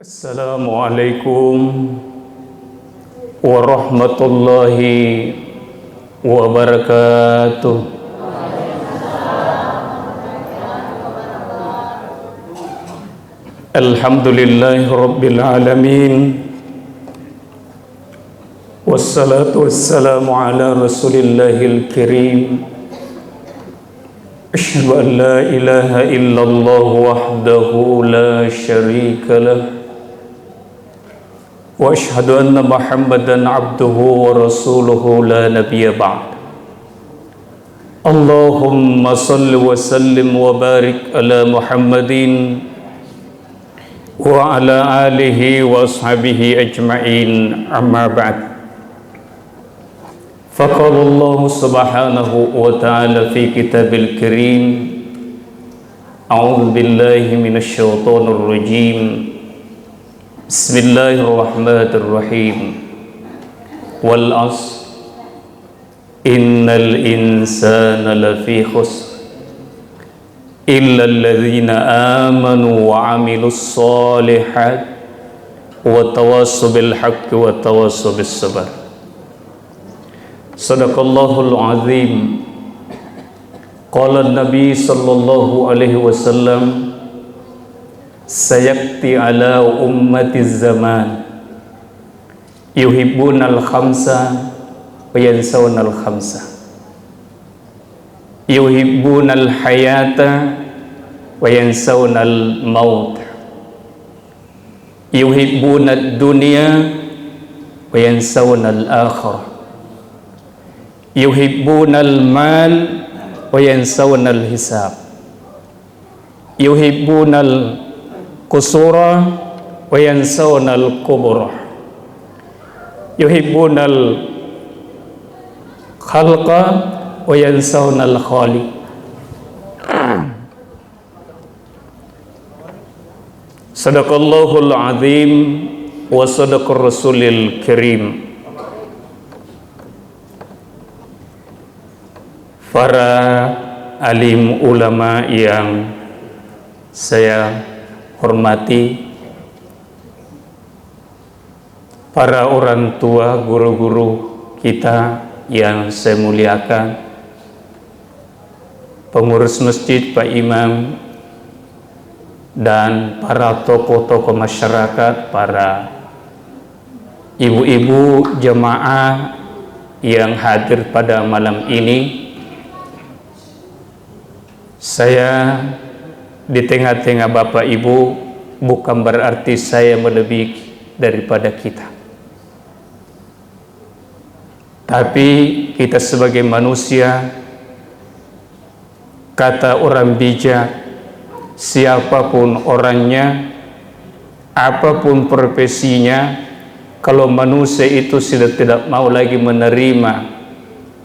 Assalamualaikum warahmatullahi wabarakatuh. Alhamdulillahi rabbil alamin. Wassalatu wassalamu ala rasulillahil karim. Asyhadu an la ilaha illallah wahdahu la syarika lah. Wa asyhadu anna Muhammadan abduhu wa rasuluhu la nabiyya ba'd. Allahumma salli wa sallim wa barik ala Muhammadin wa ala alihi wa ashabihi ajma'in, amma ba'd. Faqala Allah subhanahu wa ta'ala fi kitabil karim, a'udzu billahi minasy syaithanir rajim. Bismillahirrahmanirrahim. Wal 'asr innal insana lafi khusr illa alladhina amanu wa 'amilus shalihat wa tawassaw bil haqqi wa tawassaw bis sabr. Sadaqallahul azim. Qala an-nabi sallallahu alaihi wasallam, sayakti ala ummati zaman yuhibbunal khamsa wa yansawunal khamsa, yuhibbunal hayata wa yansawunal maut, yuhibbunad dunya wa yansawunal akhirah, yuhibbunal mal wa yansawunal hisab, yuhibbunal qusura wa yansawunal qubur, yuhibbunal khalqa wa yansawunal khaliq. Sadaqallahul azim wa sadaqar rasulil karim. Para alim ulama yang saya hormati, para orang tua, guru-guru kita yang saya muliakan, pengurus masjid, Pak Imam, dan para tokoh-tokoh masyarakat, para ibu-ibu jemaah yang hadir pada malam ini. Saya di tengah-tengah Bapak Ibu bukan berarti saya melebihi daripada kita, tapi kita sebagai manusia, kata orang bijak, siapapun orangnya, apapun profesinya, kalau manusia itu sudah tidak mau lagi menerima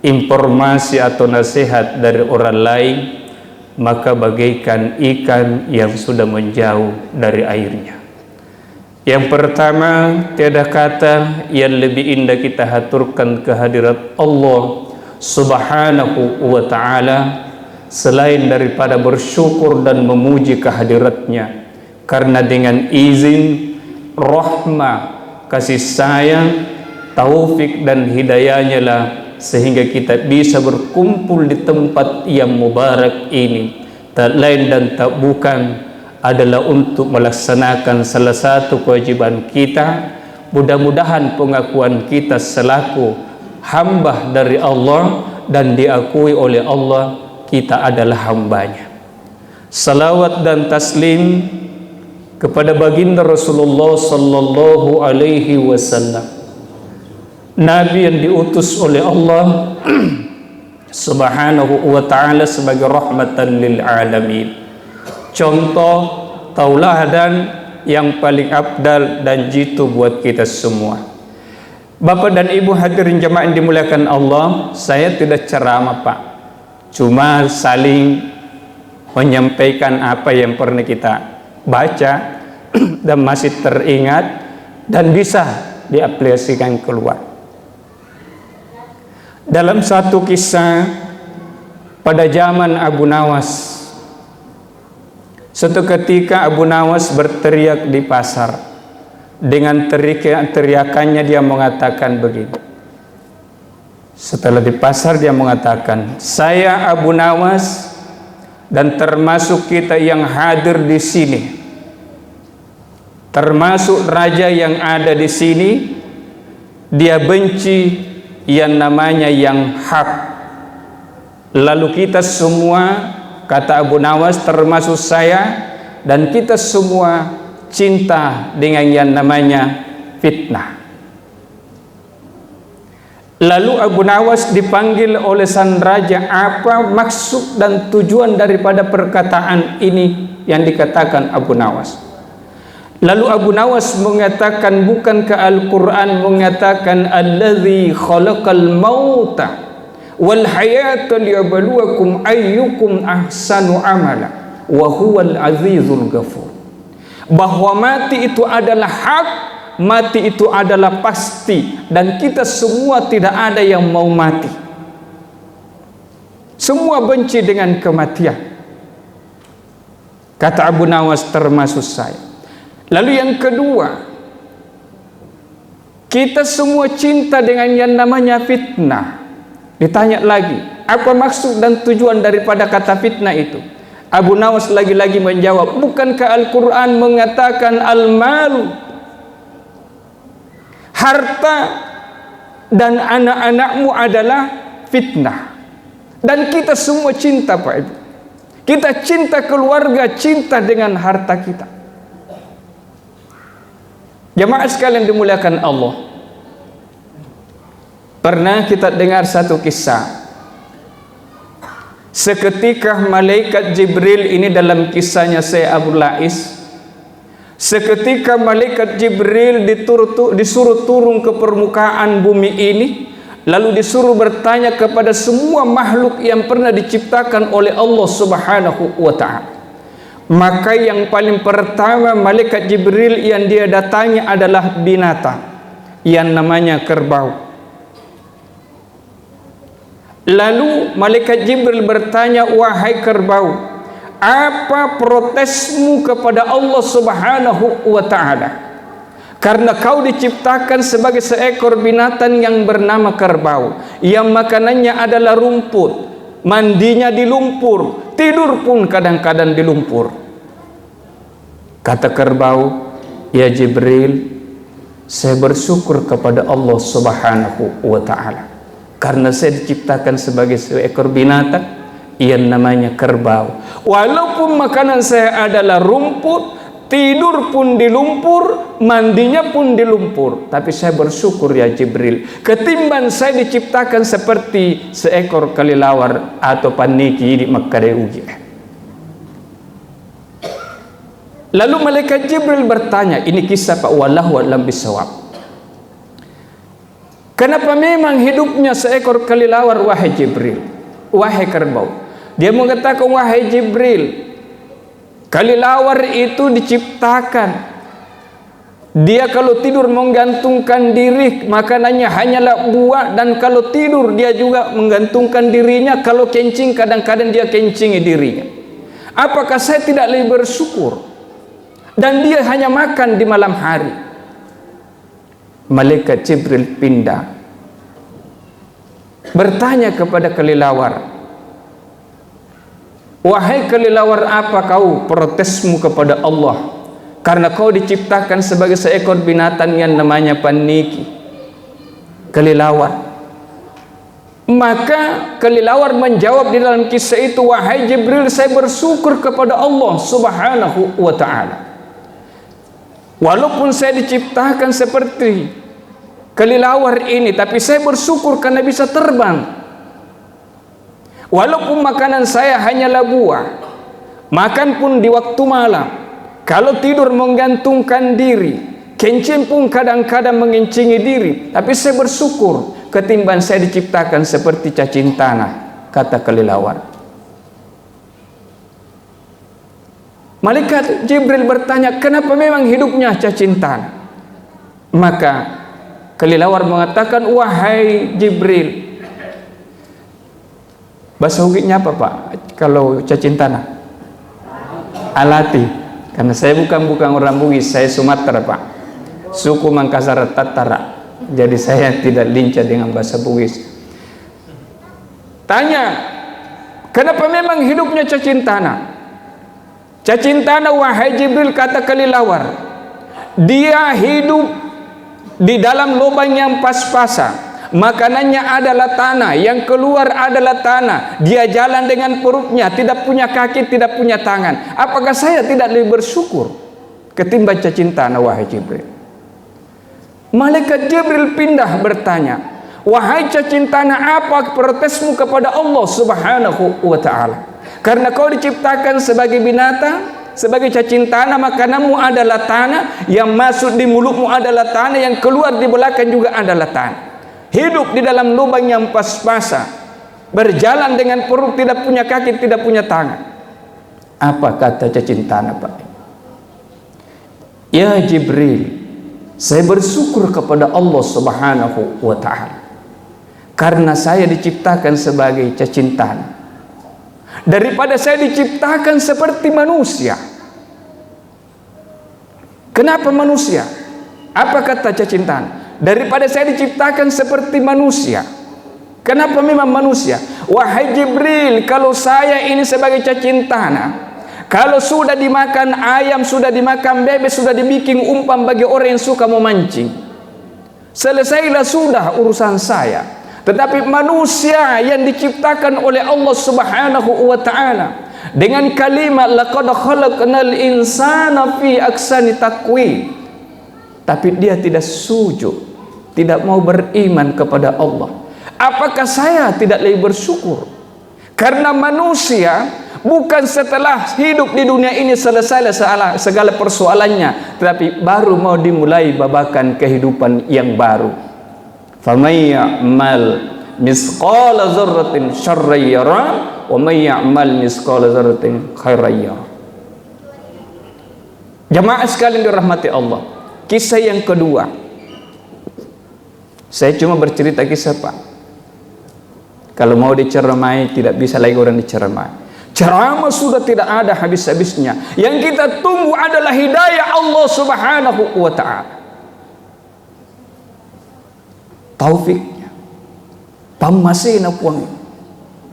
informasi atau nasihat dari orang lain, maka bagaikan ikan yang sudah menjauh dari airnya. Yang pertama, tiada kata yang lebih indah kita haturkan kehadirat Allah subhanahu wa ta'ala selain daripada bersyukur dan memuji kehadiratnya, karena dengan izin, rahmah, kasih sayang, taufik dan hidayahnya lah sehingga kita bisa berkumpul di tempat yang mubarak ini. Tak lain dan tak bukan adalah untuk melaksanakan salah satu kewajiban kita. Mudah-mudahan pengakuan kita selaku hamba dari Allah dan diakui oleh Allah, kita adalah hambanya. Salawat dan taslim kepada baginda Rasulullah sallallahu alaihi wasallam, Nabi yang diutus oleh Allah subhanahu wa ta'ala sebagai rahmatan lil alamin, contoh tauladan yang paling afdal dan jitu buat kita semua. Bapak dan Ibu hadirin jemaah yang dimuliakan Allah, saya tidak ceramah Pak, cuma saling menyampaikan apa yang pernah kita baca dan masih teringat dan bisa diaplikasikan keluar. Dalam satu kisah pada zaman Abu Nawas, suatu ketika Abu Nawas berteriak di pasar, Dengan teriakannya dia mengatakan begini. Setelah di pasar dia mengatakan, saya Abu Nawas dan termasuk kita yang hadir di sini, termasuk raja yang ada di sini, dia benci yang namanya yang hak. Lalu kita semua, kata Abu Nawas termasuk saya dan kita semua cinta dengan yang namanya fitnah. Lalu Abu Nawas dipanggil oleh sang raja, apa maksud dan tujuan daripada perkataan ini yang dikatakan Abu Nawas? Lalu Abu Nawas mengatakan, bukankah Al-Quran mengatakan alladzi khalaqal mauta wal hayata liyabluwakum ayyukum ahsanu amala wa huwal azizul ghafur. Bahwa mati itu adalah hak, mati itu adalah pasti, dan kita semua tidak ada yang mau mati. Semua benci dengan kematian. Kata Abu Nawas termasuk saya. Lalu yang kedua, kita semua cinta dengan yang namanya fitnah. Ditanya lagi, apa maksud dan tujuan daripada kata fitnah itu? Abu Nawas lagi-lagi menjawab, bukankah Al-Quran mengatakan al-malu, harta dan anak-anakmu adalah fitnah. Dan kita semua cinta Pak Ibu. Kita cinta keluarga, cinta dengan harta kita. Jamaah sekalian dimuliakan Allah. Pernah kita dengar satu kisah. Seketika malaikat Jibril, ini dalam kisahnya saya Abu Lais. Seketika malaikat Jibril disuruh turun ke permukaan bumi ini, lalu disuruh bertanya kepada semua makhluk yang pernah diciptakan oleh Allah Subhanahu wa ta'ala. Maka yang paling pertama malaikat Jibril yang dia datangi adalah binatang yang namanya kerbau. Lalu malaikat Jibril bertanya, wahai kerbau, apa protesmu kepada Allah Subhanahu wa ta'ala? Karena kau diciptakan sebagai seekor binatang yang bernama kerbau, yang makanannya adalah rumput, mandinya di lumpur, tidur pun kadang-kadang di lumpur. Kata kerbau, ya Jibril, saya bersyukur kepada Allah Subhanahu wa ta'ala karena saya diciptakan sebagai seekor binatang yang namanya kerbau. Walaupun makanan saya adalah rumput, tidur pun di lumpur, mandinya pun di lumpur, tapi saya bersyukur ya Jibril, ketimbang saya diciptakan seperti seekor kelelawar atau paniki di Makkah uji. Lalu malaikat Jibril bertanya, ini kisah Pak, wallahu a'lam bishawab, kenapa memang hidupnya seekor kelelawar wahai Jibril, wahai kerbau? Dia mengatakan, wahai Jibril, kelelawar itu diciptakan, dia kalau tidur menggantungkan diri, makanannya hanyalah buah, dan kalau tidur dia juga menggantungkan dirinya, kalau kencing kadang-kadang dia kencingi dirinya. Apakah saya tidak lebih bersyukur? Dan dia hanya makan di malam hari. Malaikat Jibril pindah, bertanya kepada kelelawar, wahai kelelawar, apa kau protesmu kepada Allah karena kau diciptakan sebagai seekor binatang yang namanya paniki, kelelawar? Maka kelelawar menjawab di dalam kisah itu, wahai Jibril, saya bersyukur kepada Allah Subhanahu wa ta'ala. Walaupun saya diciptakan seperti kelelawar ini, tapi saya bersyukur karena bisa terbang. Walaupun makanan saya hanyalah buah, makan pun di waktu malam, kalau tidur menggantungkan diri, kencing pun kadang-kadang mengencingi diri, tapi saya bersyukur ketimbang saya diciptakan seperti cacing tanah, kata kelelawar. Malaikat Jibril bertanya, kenapa memang hidupnya cacing tanah? Maka kelelawar mengatakan, wahai Jibril, bahasa Hugiknya apa Pak kalau cacing tanah? Alati. Karena saya bukan orang Bugis, saya Sumatera Pak. suku Mangkasar Tatara. Jadi saya tidak lincah dengan bahasa Bugis. Tanya, kenapa memang hidupnya cacintana? Cacintana, wahai Jibril, kata kelilawar, dia hidup di dalam lubang yang pas-pasan. Makanannya adalah tanah, yang keluar adalah tanah. Dia jalan dengan perutnya, tidak punya kaki, tidak punya tangan. Apakah saya tidak lebih bersyukur ketimbang cacintana, wahai Jibril? Malaikat Jibril pindah bertanya, wahai cacintana, apa protesmu kepada Allah Subhanahu wa ta'ala? Karena kau diciptakan sebagai binatang, sebagai cacintana, makananmu adalah tanah, yang masuk di mulutmu adalah tanah, yang keluar di belakang juga adalah tanah. Hidup di dalam lubang yang pas-pasan, berjalan dengan perut, tidak punya kaki, tidak punya tangan. Apa kata cacintana, Pak? Ya Jibril, saya bersyukur kepada Allah Subhanahu wa ta'ala karena saya diciptakan sebagai cacintana, daripada saya diciptakan seperti manusia. Kenapa manusia? Apa kata cacintana? Daripada saya diciptakan seperti manusia. Kenapa memang manusia? Wahai Jibril, kalau saya ini sebagai cacintana, kalau sudah dimakan ayam, sudah dimakan bebek, sudah dibikin umpan bagi orang yang suka memancing, selesailah sudah urusan saya. Tetapi manusia yang diciptakan oleh Allah Subhanahu wa ta'ala dengan kalimat laqad khalaqnal insana fi ahsani taqwim, tapi dia tidak sujud, tidak mau beriman kepada Allah. Apakah saya tidak lebih bersyukur? Karena manusia bukan setelah hidup di dunia ini selesai segala persoalannya, tetapi baru mau dimulai babakan kehidupan yang baru. Faman ya'mal misqala dzarratin syarran yara wa may ya'mal misqala dzarratin khairan yara. Jamaah sekalian dirahmati Allah, kisah yang kedua, saya cuma bercerita kisah, Pak. Kalau mau dicermai, tidak bisa lagi orang dicermai. Ceramah sudah tidak ada habis-habisnya. Yang kita tunggu adalah hidayah Allah Subhanahu wa ta'ala, taufiknya. Pamasina puang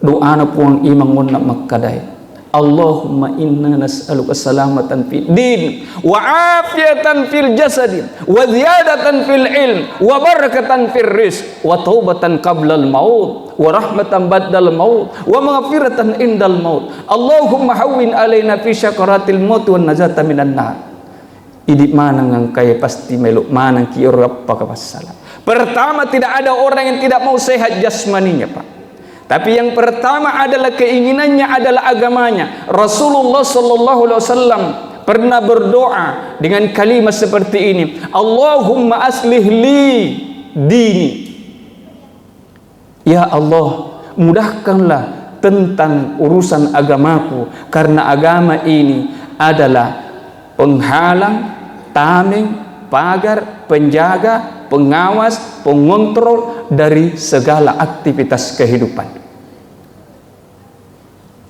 doa na puang imang nak makadai. Allahumma inna nas'aluka salamatan fid din wa afiyatan fil jasad wa ziyadatan fil ilm wa barakatan fil rizq wa taubatan qabla al maut wa rahmatan ba'dal maut wa maghfiratan indal maut. Allahumma hawwin alaina fi syakaratil maut wa najata minan nar. Idi manang ang kaya pasti meluk manang ki rappa kapasala. Pertama, tidak ada orang yang tidak mau sehat jasmaninya, Pak. Tapi yang pertama adalah keinginannya adalah agamanya. Rasulullah sallallahu alaihi wasallam pernah berdoa dengan kalimat seperti ini, Allahumma aslih li dini. Ya Allah, mudahkanlah tentang urusan agamaku, karena agama ini adalah penghalang, tameng, pagar, penjaga, pengawas, pengontrol dari segala aktivitas kehidupan.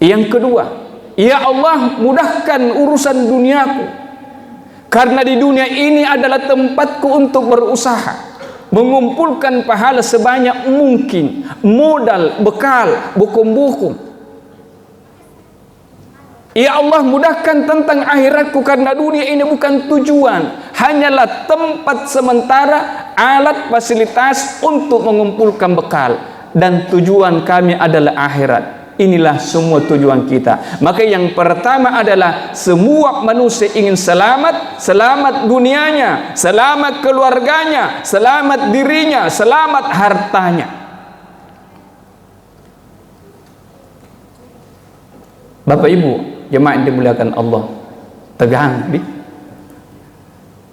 Yang kedua, ya Allah, mudahkan urusan duniaku, karena di dunia ini adalah tempatku untuk berusaha, mengumpulkan pahala sebanyak mungkin, modal, bekal, buku-buku. Ya Allah, mudahkan tentang akhiratku, karena dunia ini bukan tujuan, hanyalah tempat sementara, alat fasilitas untuk mengumpulkan bekal, dan tujuan kami adalah akhirat. Inilah semua tujuan kita. Maka yang pertama adalah semua manusia ingin selamat, selamat dunianya, selamat keluarganya, selamat dirinya, selamat hartanya. Bapak Ibu jemaah yang dimuliakan Allah,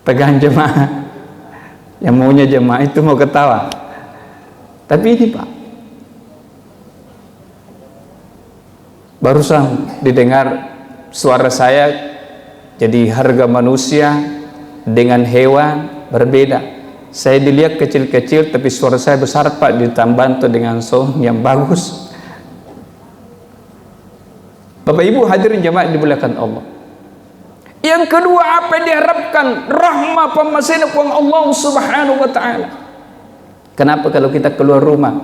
tegang jemaah. Yang maunya jemaah itu mau ketawa, tapi ini Pak, barusan didengar suara saya, jadi harga manusia dengan hewan berbeda. Saya dilihat kecil-kecil, tapi suara saya besar Pak, ditambah dengan sound yang bagus. Bapak Ibu hadirin jemaah dimuliakan Allah, Yang kedua, apa yang diharapkan? Rahmah pemasina Allah Subhanahu wa ta'ala. Kenapa kalau kita keluar rumah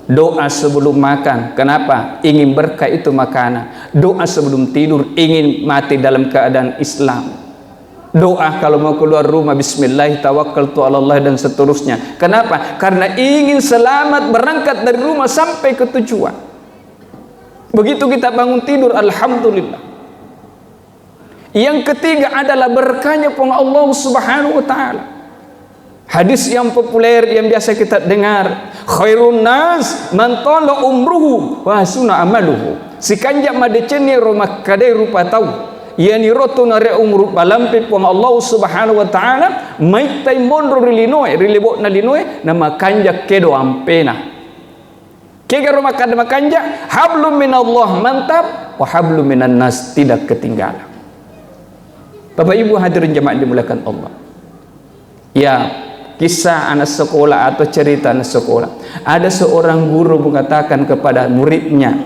doa sebelum makan? Kenapa? Ingin berkah itu makanan. Doa sebelum tidur, ingin mati dalam keadaan Islam. Doa kalau mau keluar rumah, bismillah tawakkaltu ala Allah, dan seterusnya. Kenapa? Karena ingin selamat berangkat dari rumah sampai ke tujuan. Begitu kita bangun tidur, alhamdulillah. Yang ketiga adalah berkahnya Allah Subhanahu wa ta'ala. Hadis yang populer yang biasa kita dengar, khairun nas man tala umruhu wa hasuna amaluhu. Si kanjak madeceni rumah kadai rupa tahu yani rotuna re umru palampi Allah Subhanahu wa ta'ala mai tai mondro rilinoe rilebok na linoe nama kanjak kedo ampena. Kega rumah kadama kanjak hablum minallah mantap wa hablum minan nas tidak ketinggalan. Bapak Ibu hadirin jemaah dimuliakan Allah. Ya, kisah anak sekolah atau cerita anak sekolah. Ada seorang guru mengatakan kepada muridnya,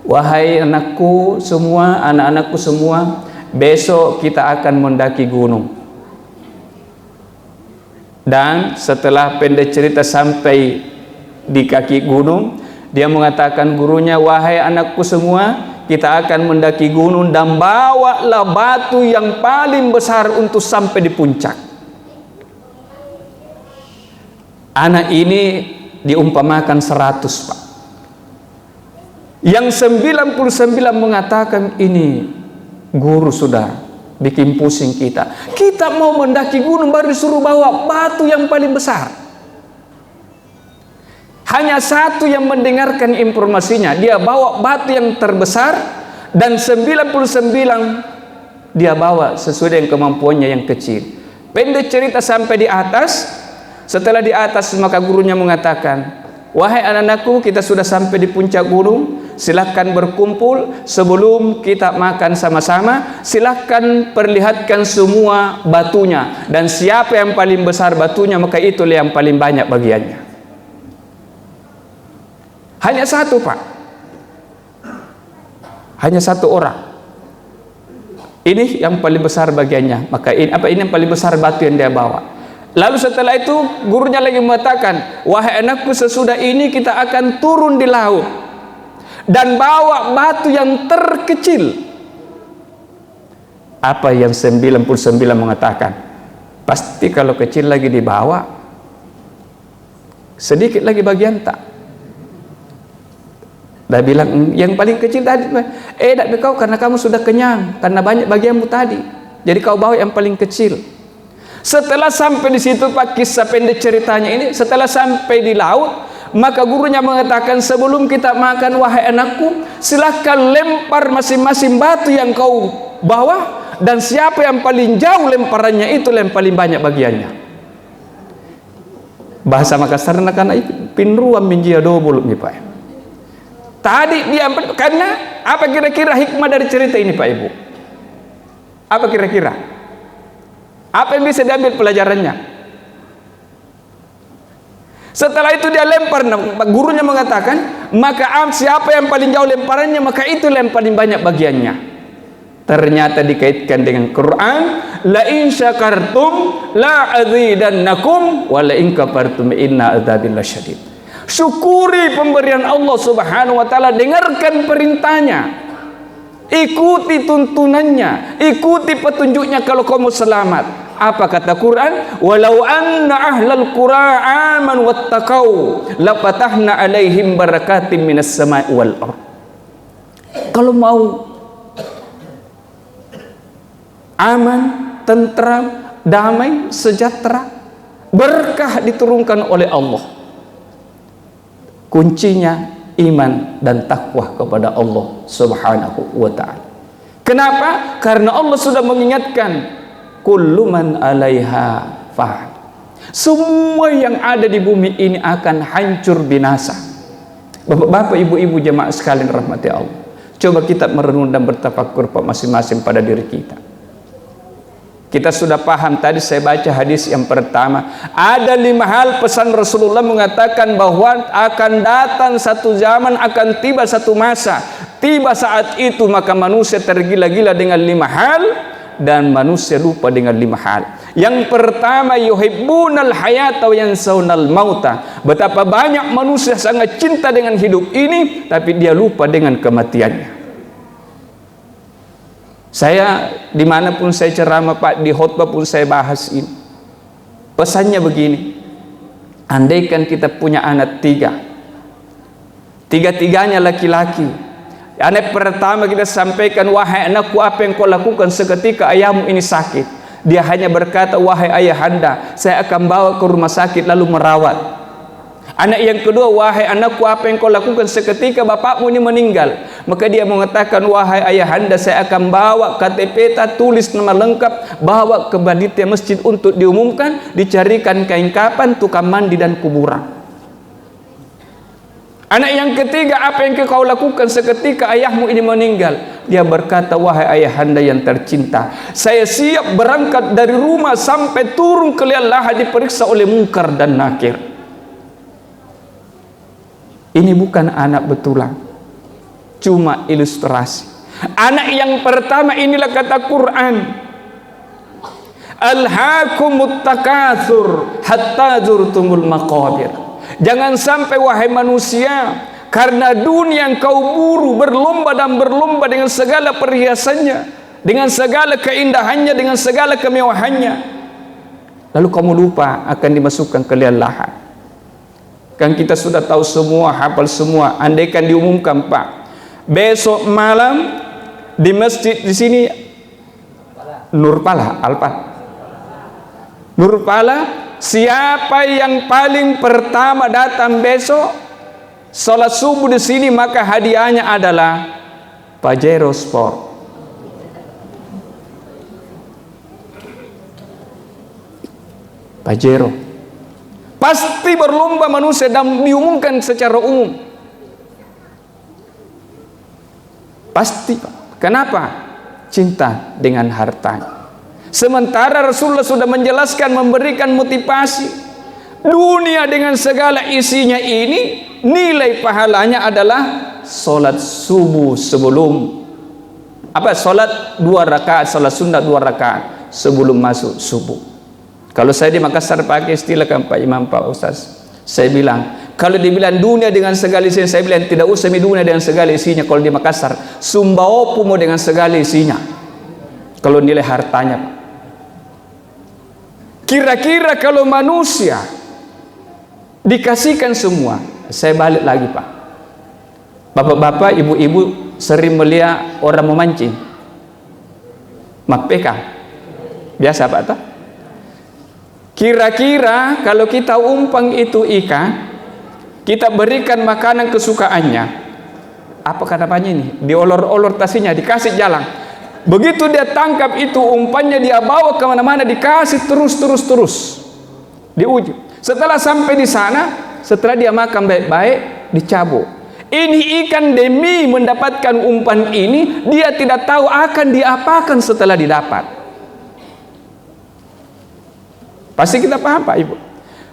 wahai anakku semua, anak-anakku semua, besok kita akan mendaki gunung. Dan setelah pendek cerita sampai di kaki gunung, dia mengatakan gurunya, wahai anakku semua, kita akan mendaki gunung dan bawalah batu yang paling besar untuk sampai di puncak. Anak ini diumpamakan 100, Pak. Yang 99 mengatakan, ini guru sudah bikin pusing kita. Kita mau mendaki gunung baru disuruh bawa batu yang paling besar. Hanya satu yang mendengarkan informasinya, dia bawa batu yang terbesar, dan 99 dia bawa sesuai dengan kemampuannya yang kecil. Pendek cerita sampai di atas. Setelah di atas maka gurunya mengatakan, wahai anak-anakku, kita sudah sampai di puncak gunung, silahkan berkumpul sebelum kita makan sama-sama. Silahkan perlihatkan semua batunya, dan siapa yang paling besar batunya maka itulah yang paling banyak bagiannya. Hanya satu, Pak. Hanya satu orang. Ini yang paling besar bagiannya. Maka ini yang paling besar batu yang dia bawa. Lalu setelah itu gurunya lagi mengatakan, wahai anakku, sesudah ini kita akan turun di laut dan bawa batu yang terkecil. Apa yang 99 mengatakan? Pasti kalau kecil lagi dibawa, sedikit lagi bagian tak. Dia bilang yang paling kecil tadi, tidak kau, karena kamu sudah kenyang, karena banyak bagianmu tadi, jadi kau bawa yang paling kecil. Setelah sampai di situ, Pak, kisah pendek ceritanya ini, setelah sampai di laut, maka gurunya mengatakan, sebelum kita makan, wahai anakku, silahkan lempar masing-masing batu yang kau bawa, dan siapa yang paling jauh lemparannya itu yang paling banyak bagiannya. Bahasa Makassar kan pinruan minjia dobol nih, Pak. Tadi dia, karena apa kira-kira hikmah dari cerita ini, Pak Ibu? Apa kira-kira? Apa yang bisa diambil pelajarannya? Setelah itu dia lempar, gurunya mengatakan, maka siapa yang paling jauh lemparannya maka itu yang paling banyak bagiannya. Ternyata dikaitkan dengan Quran, la in syakartum la azidannakum wa la in kafartum inna adzabi lasyadid. Syukuri pemberian Allah Subhanahu wa ta'ala, dengarkan perintahnya, ikuti tuntunannya, ikuti petunjuknya kalau kamu selamat. Apa kata Quran? Walau anna ahlal qura aman wattaqau lapatahna alaihim barakatim minas sama'i wal ardh. Kalau mau aman, tentram, damai, sejahtera, berkah diturunkan oleh Allah. Kuncinya iman dan takwa kepada Allah Subhanahu wa ta'ala. Kenapa? Karena Allah sudah mengingatkan, kullu man 'alaiha fan. Semua yang ada di bumi ini akan hancur binasa. Bapak-bapak, ibu-ibu, jemaah sekalian rahmati Allah. Coba kita merenung dan bertafakur masing-masing pada diri kita. Kita sudah paham tadi, saya baca hadis yang pertama. Ada 5 hal pesan Rasulullah mengatakan bahwa akan datang satu zaman, akan tiba satu masa. Tiba saat itu maka manusia tergila-gila dengan 5 hal. dan manusia lupa dengan 5 hal. Yang pertama, yuhibbunal hayata wa yansawnal mauta. Betapa banyak manusia sangat cinta dengan hidup ini, tapi dia lupa dengan kematiannya. Saya dimanapun saya ceramah Pak, di khotbah pun saya bahas ini. Pesannya begini, andaikan kita punya anak 3, tiga-tiganya laki-laki. Anak pertama kita sampaikan, wahai anakku, apa yang kau lakukan seketika ayahmu ini sakit? Dia hanya berkata, wahai ayahanda, saya akan bawa ke rumah sakit lalu merawat. Anak yang kedua, wahai anakku, apa yang kau lakukan seketika bapakmu ini meninggal? Maka dia mengatakan, wahai ayahanda, saya akan bawa KTP, tulis nama lengkap, bawa ke panitia masjid untuk diumumkan, dicarikan kain kapan, tukang mandi dan kuburan. Anak yang ketiga, apa yang kau lakukan seketika ayahmu ini meninggal? Dia berkata, wahai ayahanda yang tercinta, saya siap berangkat dari rumah sampai turun ke liang lahat diperiksa oleh mungkar dan nakir. Ini bukan anak betulan, cuma ilustrasi. Anak yang pertama inilah kata Quran, alhaakumut takatsur hatta zurtumul maqabir. Jangan sampai wahai manusia, karena dunia yang kau buru, berlomba dan berlomba dengan segala perhiasannya, dengan segala keindahannya, dengan segala kemewahannya, lalu kamu lupa akan dimasukkan ke liang lahat. Kan kita sudah tahu semua, hafal semua. Andaikan diumumkan Pak, besok malam di masjid di sini Nurpala, Nurpala, siapa yang paling pertama datang besok salat subuh di sini, maka hadiahnya adalah Pajero Sport. Pajero. Pasti berlomba manusia dan diumumkan secara umum. Pasti Pak. Kenapa? Cinta dengan hartanya. Sementara Rasulullah sudah menjelaskan, memberikan motivasi. Dunia dengan segala isinya ini, nilai pahalanya adalah solat subuh sebelum solat 2 rakaat, solat sunnah 2 rakaat sebelum masuk subuh. Kalau saya di Makassar pakai istilah kan Pak Imam, Pak Ustaz, saya bilang, kalau dibilang dunia dengan segala isinya, saya bilang tidak usah dunia dengan segala isinya. Kalau di Makassar, Sumbawa dengan segala isinya. Kalau nilai hartanya Pak. Kira-kira kalau manusia dikasihkan semua, saya balik lagi Pak. Bapak-bapak, ibu-ibu sering melihat orang memancing, mapeka, biasa Pak toh? Kira-kira kalau kita umpang itu ikan, kita berikan makanan kesukaannya, apa namanya ini, diolor-olor tasinya, dikasih jalan. Begitu dia tangkap itu umpannya, dia bawa kemana-mana, dikasih terus diuji. Setelah sampai di sana, setelah dia makan baik-baik, dicabut. Ini ikan demi mendapatkan umpan ini, dia tidak tahu akan diapakan setelah didapat. Pasti kita paham Pak Ibu.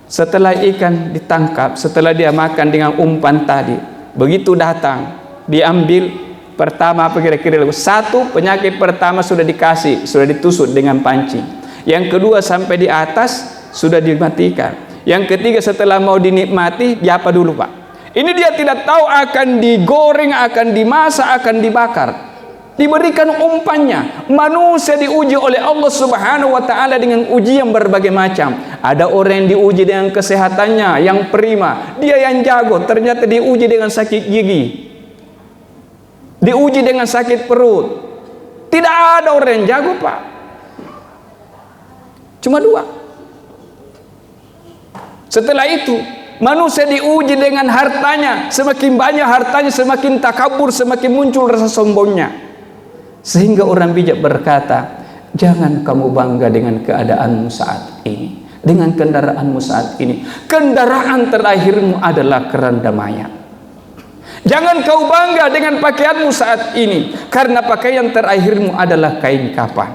Setelah ikan ditangkap, setelah dia makan dengan umpan tadi, begitu datang, diambil pertama apa kira-kira? 1, penyakit pertama sudah dikasih, sudah ditusuk dengan pancing. Yang kedua sampai di atas sudah dimatikan. Yang ketiga setelah mau dinikmati, diapa dulu Pak? Ini dia tidak tahu akan digoreng, akan dimasak, akan dibakar. Diberikan umpannya. Manusia diuji oleh Allah Subhanahu wa taala dengan ujian berbagai macam. Ada orang yang diuji dengan kesehatannya yang prima, dia yang jago, ternyata diuji dengan sakit gigi, diuji dengan sakit perut. Tidak ada orang yang jago Pak, cuma 2. Setelah itu manusia diuji dengan hartanya. Semakin banyak hartanya, semakin takabur, semakin muncul rasa sombongnya. Sehingga orang bijak berkata, jangan kamu bangga dengan keadaanmu saat ini, dengan kendaraanmu saat ini. Kendaraan terakhirmu adalah keranda mayat. Jangan kau bangga dengan pakaianmu saat ini, karena pakaian terakhirmu adalah kain kafan.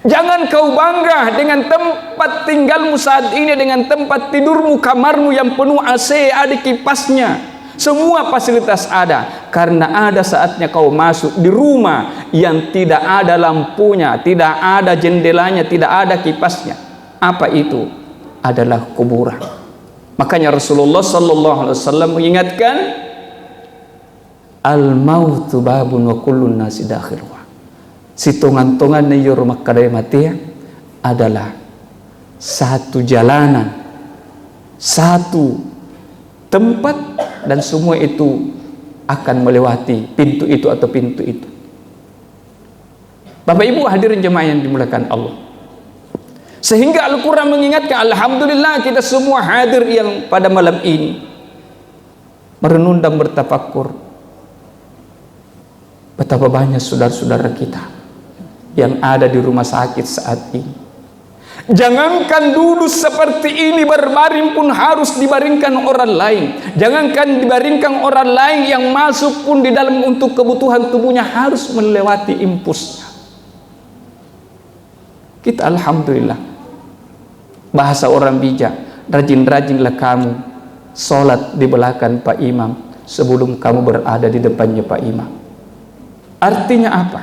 Jangan kau bangga dengan tempat tinggalmu saat ini, dengan tempat tidurmu, kamarmu yang penuh AC, ada kipasnya. semua fasilitas ada. Karena ada saatnya kau masuk di rumah yang tidak ada lampunya, tidak ada jendelanya, tidak ada kipasnya. Apa itu? Adalah kuburan. Makanya Rasulullah sallallahu alaihi wasallam mengingatkan, al-mautu babun wa kullun nasi dakhiluha. Si tongan-tongan na rumah kadai mati adalah satu jalanan, satu tempat, dan semua itu akan melewati pintu itu atau pintu itu. Bapak Ibu hadirin jemaah yang dimuliakan Allah. Sehingga Al-Quran mengingatkan, alhamdulillah kita semua hadir yang pada malam ini merenung dan bertafakkur betapa banyak saudara-saudara kita yang ada di rumah sakit saat ini. Jangankan duduk seperti ini berbaring pun harus dibaringkan orang lain. Jangankan dibaringkan orang lain, yang masuk pun di dalam untuk kebutuhan tubuhnya harus melewati impusnya. Kita alhamdulillah, bahasa orang bijak, rajin-rajinlah kamu sholat di belakang Pak Imam sebelum kamu berada di depannya Pak Imam. Artinya apa?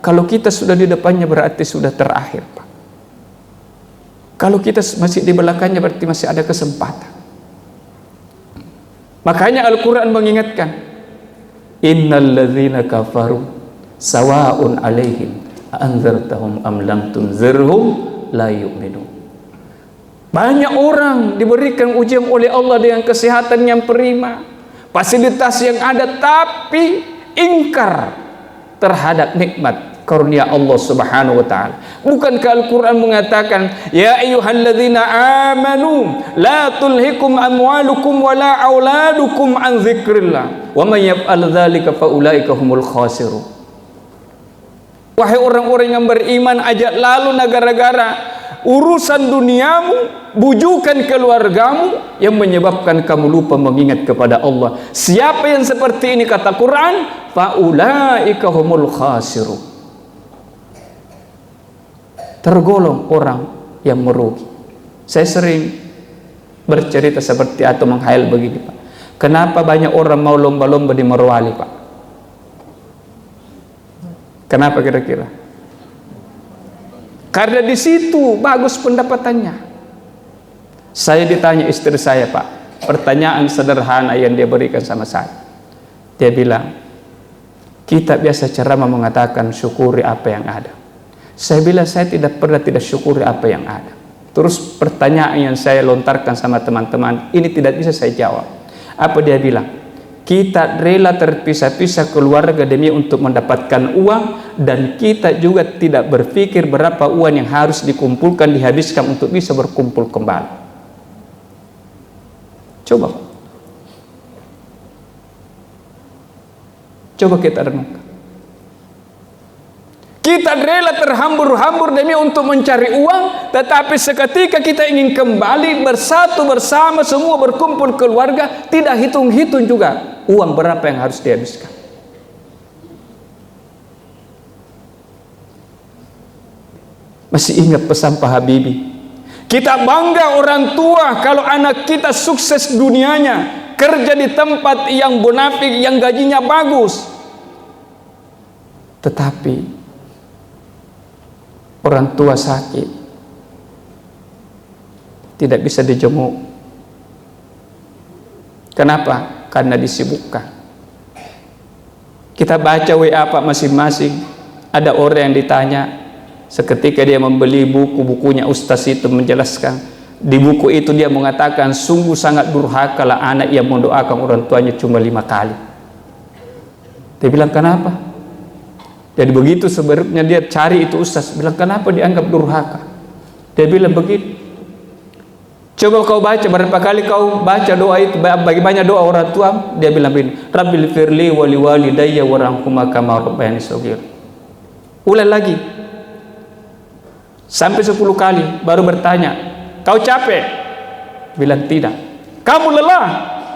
Kalau kita sudah di depannya berarti sudah terakhir, Pak. Kalau kita masih di belakangnya berarti masih ada kesempatan. Makanya Al-Quran mengingatkan, innal ladzina kafaru sawa'un alaihim anzartahum am lam tunzirhum la yu'minun. Banyak orang diberikan ujian oleh Allah dengan kesehatan yang prima, fasilitas yang ada, tapi ingkar terhadap nikmat karunia Allah Subhanahu wa taala. Bukankah Al-Qur'an mengatakan, ya ayyuhalladzina amanu la tulhikum amwalukum wala auladukum an dzikrillah wa may yaf'al dzalika fa ulaika humul khasirun. Wahai orang-orang yang beriman, ajak lalu negara-gara urusan duniamu, bujukan keluargamu yang menyebabkan kamu lupa mengingat kepada Allah. Siapa yang seperti ini, kata Quran, fa ulaika humul khasirun, tergolong orang yang merugi. Saya sering bercerita seperti atau menghayal begini, Pak. Kenapa banyak orang mau lomba-lomba di Morowali, Pak? Kenapa kira-kira? Karena di situ bagus pendapatannya. Saya ditanya istri saya, Pak, pertanyaan sederhana yang dia berikan sama saya. Dia bilang, kita biasa ceramah mengatakan syukuri apa yang ada. Saya bilang, saya tidak pernah tidak syukuri apa yang ada. Terus pertanyaan yang saya lontarkan sama teman-teman, ini tidak bisa saya jawab. Apa dia bilang? Kita rela terpisah-pisah keluarga demi untuk mendapatkan uang, dan kita juga tidak berpikir berapa uang yang harus dikumpulkan, dihabiskan untuk bisa berkumpul kembali. Coba kita renungkan. Kita rela terhambur-hambur demi untuk mencari uang, tetapi seketika kita ingin kembali bersatu bersama, semua berkumpul keluarga, tidak hitung-hitung juga uang berapa yang harus dihabiskan. Masih ingat pesan Pak Habibie? Kita bangga orang tua kalau anak kita sukses dunianya, kerja di tempat yang bonafik, yang gajinya bagus. Tetapi orang tua sakit, tidak bisa dijenguk. Kenapa? Karena disibukkan. Kita baca WA Pak masing-masing, ada orang yang ditanya, seketika dia membeli buku-bukunya ustaz itu menjelaskan, di buku itu dia mengatakan sungguh sangat durhaka lah anak yang mendoakan orang tuanya cuma 5 kali. Dia bilang, kenapa? Jadi begitu sebenarnya dia cari itu ustaz, bilang kenapa dianggap durhaka? Dia bilang begitu. Coba kau baca berapa kali kau baca doa itu, bagaimana doa orang tua? Dia bilang begini, Rabbil firli wali walidayya warhamhuma kama rabbayani shaghira. Ulang lagi sampai 10 kali, baru bertanya, kau capek? Bilang tidak. Kamu lelah?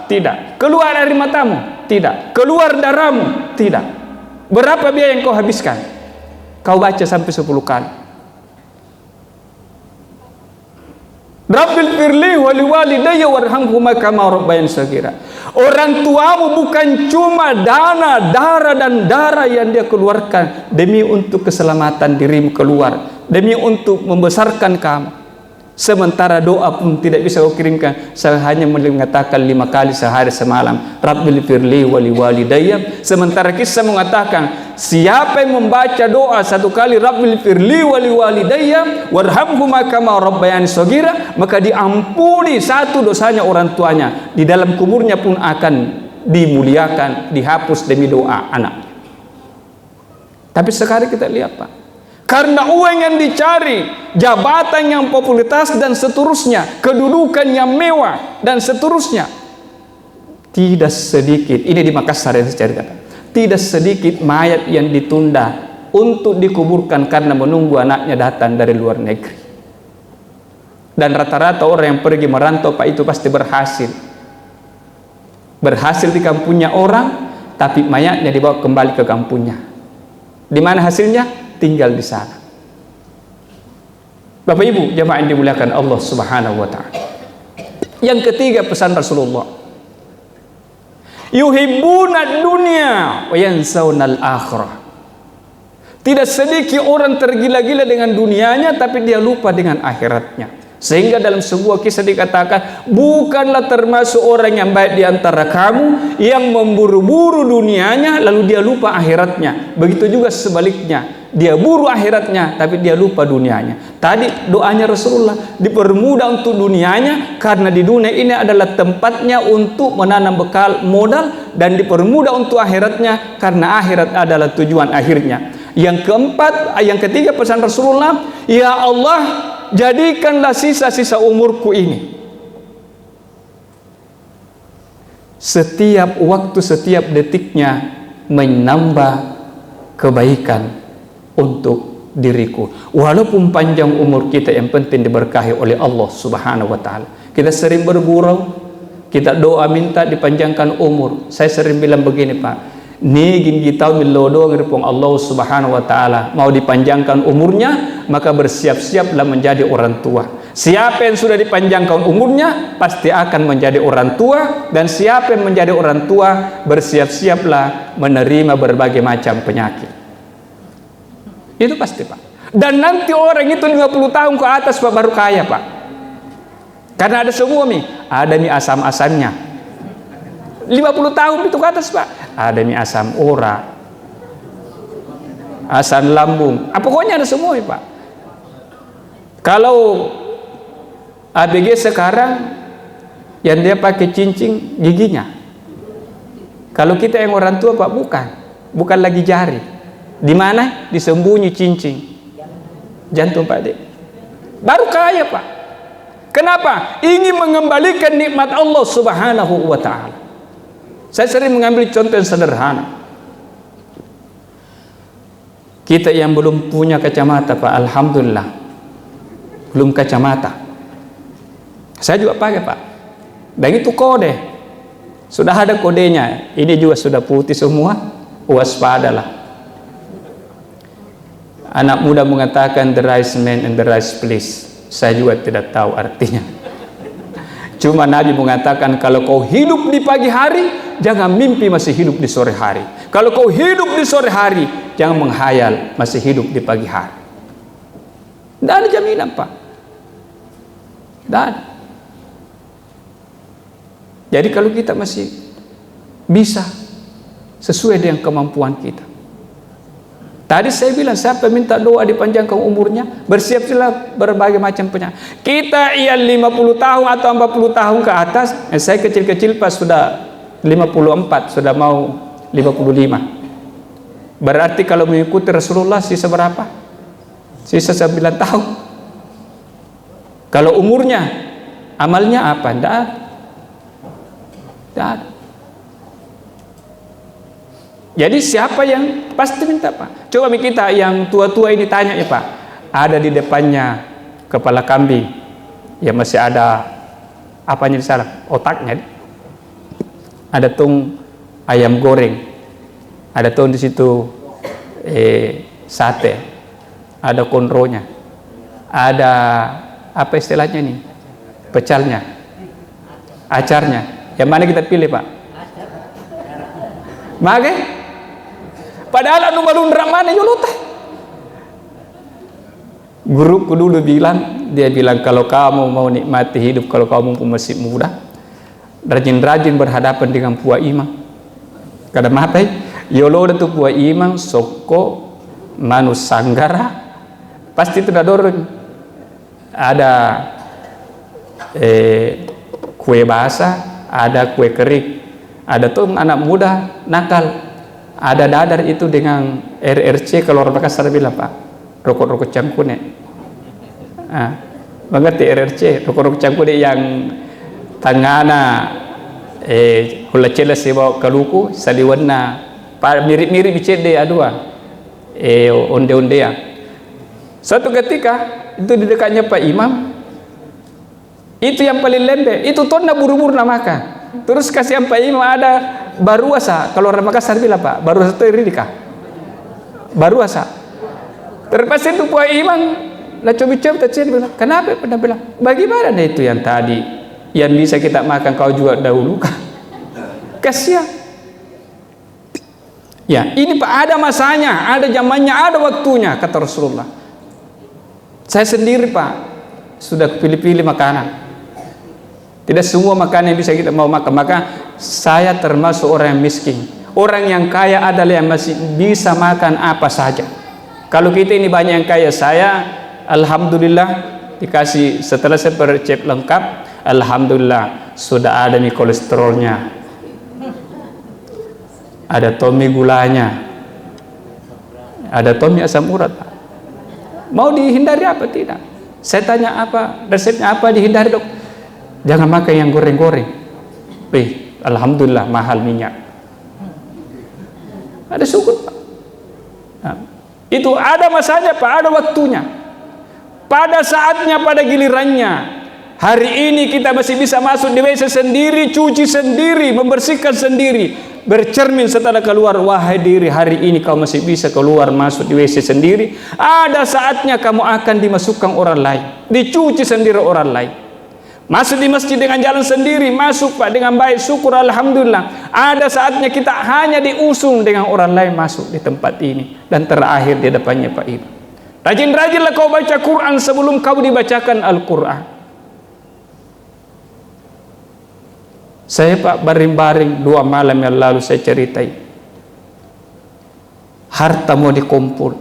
Tidak. Keluar dari matamu? Tidak. Keluar darahmu? Tidak. Berapa biaya yang kau habiskan? Kau baca sampai 10 kali. Rabbil firli wali walidayya warhamhuma kama rabbayani shaghira. Orang tuamu bukan cuma dana, darah dan darah yang dia keluarkan demi untuk keselamatan dirimu keluar, demi untuk membesarkan kamu. Sementara doa pun tidak bisa kau kirimkan. Saya hanya mengatakan 5 kali sehari semalam, Rabbil firli wali walidayya. Sementara kisah mengatakan, siapa yang membaca doa 1 kali Rabbil firli wali walidayya warhamhuma kama rabbayani shaghira, maka diampuni 1 dosanya orang tuanya. Di dalam kuburnya pun akan dimuliakan, dihapus demi doa anak. Tapi sekarang kita lihat, Pak, karena uang yang dicari, jabatan yang popularitas dan seterusnya, kedudukan yang mewah dan seterusnya, tidak sedikit, ini di Makassar yang saya cerita, tidak sedikit mayat yang ditunda untuk dikuburkan karena menunggu anaknya datang dari luar negeri. Dan rata-rata orang yang pergi merantau, Pak, itu pasti berhasil di kampungnya orang, tapi mayatnya dibawa kembali ke kampungnya. Di mana hasilnya? Tinggal di sana. Bapak Ibu jemaah yang dimuliakan Allah Subhanahu wa taala. Yang ketiga pesan Rasulullah, yuhibbuna dunya wa yansawna al-akhirah. Tidak sedikit orang tergila-gila dengan dunianya tapi dia lupa dengan akhiratnya. Sehingga dalam sebuah kisah dikatakan, bukanlah termasuk orang yang baik di antara kamu yang memburu-buru dunianya lalu dia lupa akhiratnya. Begitu juga sebaliknya, dia buru akhiratnya tapi dia lupa dunianya. Tadi doanya Rasulullah, dipermudah untuk dunianya karena di dunia ini adalah tempatnya untuk menanam bekal modal, dan dipermudah untuk akhiratnya karena akhirat adalah tujuan akhirnya. Yang keempat, yang ketiga pesan Rasulullah, ya Allah, jadikanlah sisa-sisa umurku ini, setiap waktu, setiap detiknya menambah kebaikan untuk diriku. Walaupun panjang umur kita, yang penting diberkahi oleh Allah Subhanahu wa taala. Kita sering bergurau, kita doa minta dipanjangkan umur. Saya sering bilang begini, Pak, nigin kita milodo ngirpong Allah Subhanahu wa taala mau dipanjangkan umurnya, maka bersiap-siaplah menjadi orang tua. Siapa yang sudah dipanjangkan umurnya pasti akan menjadi orang tua, dan siapa yang menjadi orang tua bersiap-siaplah menerima berbagai macam penyakit. Itu pasti, Pak. Dan nanti orang itu 50 tahun ke atas, Pak, baru kaya, Pak. Karena ada semua ada asam-asamnya. 50 tahun itu ke atas, Pak. Ada asam ora, asam lambung, pokoknya ada semua, Pak. Kalau ABG sekarang yang dia pakai cincin giginya. Kalau kita yang orang tua, Pak, bukan lagi jari. Di mana? Disembunyi cincin jantung, Pak Dek. Baru kaya, Pak. Kenapa? Ingin mengembalikan nikmat Allah Subhanahu wa taala. Saya sering mengambil contoh yang sederhana. Kita yang belum punya kacamata, Pak, alhamdulillah, belum kacamata. Saya juga pakai, Pak. Dan itu kode. Sudah ada kodenya. Ini juga sudah putih semua. Waspadalah. Anak muda mengatakan the rice man and the rice place. Saya juga tidak tahu artinya. Cuma Nabi mengatakan, kalau kau hidup di pagi hari, jangan mimpi masih hidup di sore hari. Kalau kau hidup di sore hari, jangan menghayal masih hidup di pagi hari. Tidak ada jaminan, Pak. Tidak ada. Jadi kalau kita masih bisa sesuai dengan kemampuan kita. Tadi saya bilang, siapa minta doa dipanjangkan umurnya, bersiap-siaplah berbagai macam penyakit. Kita yang 50 tahun atau 40 tahun ke atas, saya kecil-kecil pas sudah 54, sudah mau 55. Berarti kalau mengikuti Rasulullah sisa berapa? Sisa 9 tahun. Kalau umurnya, amalnya apa? Tidak ada. Tidak ada. Jadi siapa yang pasti minta, Pak? Coba kita yang tua-tua ini tanya, ya, Pak. Ada di depannya kepala kambing, ya masih ada apanya di sana? Otaknya. Ada tung ayam goreng, ada tung di situ sate, ada konronya, ada apa istilahnya nih? Pecalnya, acarnya. Yang mana kita pilih, Pak? Mage? Padahal anu malundra mana yolo teh. Guruku dulu bilang, dia bilang kalau kamu mau nikmati hidup, kalau kamu masih muda, rajin-rajin berhadapan dengan Puak Imam. Kada mapai, yolo tu Puak Imam soko manus sanggara, pasti itu dorong. Ada kue basah, ada kue kering, ada tuh anak muda nakal, ada dadar itu dengan RRC kalau orang Makassar bilang Pak, rokok-rokok cangkune. Mengerti RRC, rokok-rokok cangkune yang tangana hula celas bawa kaluku saliwanna mirip-mirip bicede adua onde-ondean. Suatu ketika itu di dekatnya Pak Imam, itu yang paling lembek, itu tonna buru-buru makan. Terus kasih Pak Imam ada baruasa, kalau orang Makassar bilang Pak, baruasa itu iridika, baruasa. Terpas itu Pak Imam lah coba-coba tadi bilang, kenapa? Pernah bilang, bagaimana itu yang tadi yang bisa kita makan kau juga dahulu kan? Kasihan. Ya, ini Pak ada masanya, ada zamannya, ada waktunya kata Rasulullah. Saya sendiri Pak sudah pilih-pilih makanan. Tidak semua makanan yang bisa kita mau makan. Maka saya termasuk orang yang miskin. Orang yang kaya adalah yang masih bisa makan apa saja. Kalau kita ini banyak yang kaya, saya alhamdulillah dikasih setelah saya percek lengkap, alhamdulillah sudah ada nih kolesterolnya, ada tomi gulanya, ada tomi asam urat. Mau dihindari apa? Tidak. Saya tanya apa resepnya, apa dihindari dok? Jangan makan yang goreng-goreng. Alhamdulillah mahal minyak. Ada syukur Pak. Nah, itu ada masanya Pak, ada waktunya. Pada saatnya, pada gilirannya. Hari ini kita masih bisa masuk di WC sendiri, cuci sendiri, membersihkan sendiri, bercermin setelah keluar. Wahai diri, hari ini kau masih bisa keluar masuk di WC sendiri. Ada saatnya kamu akan dimasukkan orang lain, dicuci sendiri orang lain. Masuk di masjid dengan jalan sendiri, masuk Pak dengan baik, syukur alhamdulillah. Ada saatnya kita hanya diusung dengan orang lain masuk di tempat ini, dan terakhir di depannya Pak Ibu. Rajin-rajinlah kau baca Quran sebelum kau dibacakan Al-Quran. Saya Pak baring-baring 2 malam yang lalu saya ceritai, harta mau dikumpul,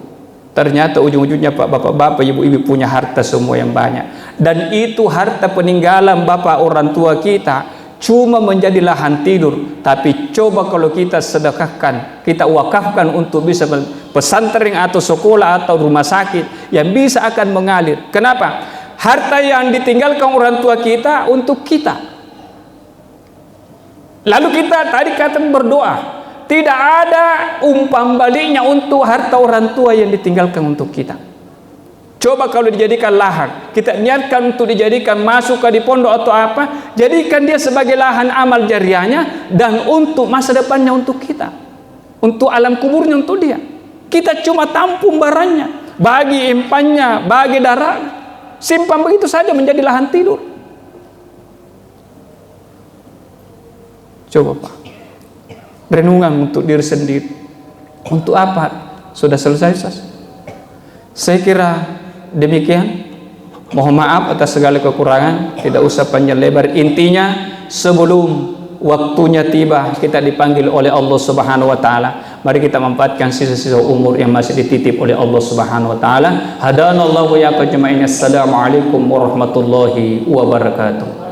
ternyata ujung-ujungnya Pak, bapak-bapak, ibu-ibu punya harta semua yang banyak, dan itu harta peninggalan bapak orang tua kita cuma menjadi lahan tidur. Tapi coba kalau kita sedekahkan, kita wakafkan untuk bisa pesantren atau sekolah atau rumah sakit yang bisa akan mengalir. Kenapa? Harta yang ditinggalkan orang tua kita untuk kita. Lalu kita tadi kata berdoa, tidak ada umpan baliknya untuk harta orang tua yang ditinggalkan untuk kita. Coba kalau dijadikan lahan, kita niatkan untuk dijadikan masuk ke di pondok atau apa, jadikan dia sebagai lahan amal jariahnya, dan untuk masa depannya untuk kita, untuk alam kuburnya untuk dia. Kita cuma tampung barangnya, bagi impannya, bagi darah, simpan begitu saja menjadi lahan tidur. Coba Pak, renungan untuk diri sendiri. Untuk apa? Sudah selesai. Saya kira demikian. Mohon maaf atas segala kekurangan, tidak usah panjang lebar. Intinya, sebelum waktunya tiba, kita dipanggil oleh Allah Subhanahu wa taala. Mari kita manfaatkan sisa-sisa umur yang masih dititip oleh Allah Subhanahu wa taala. Hadanallahu wa iyyakum ajma'in. Assalamualaikum warahmatullahi wabarakatuh.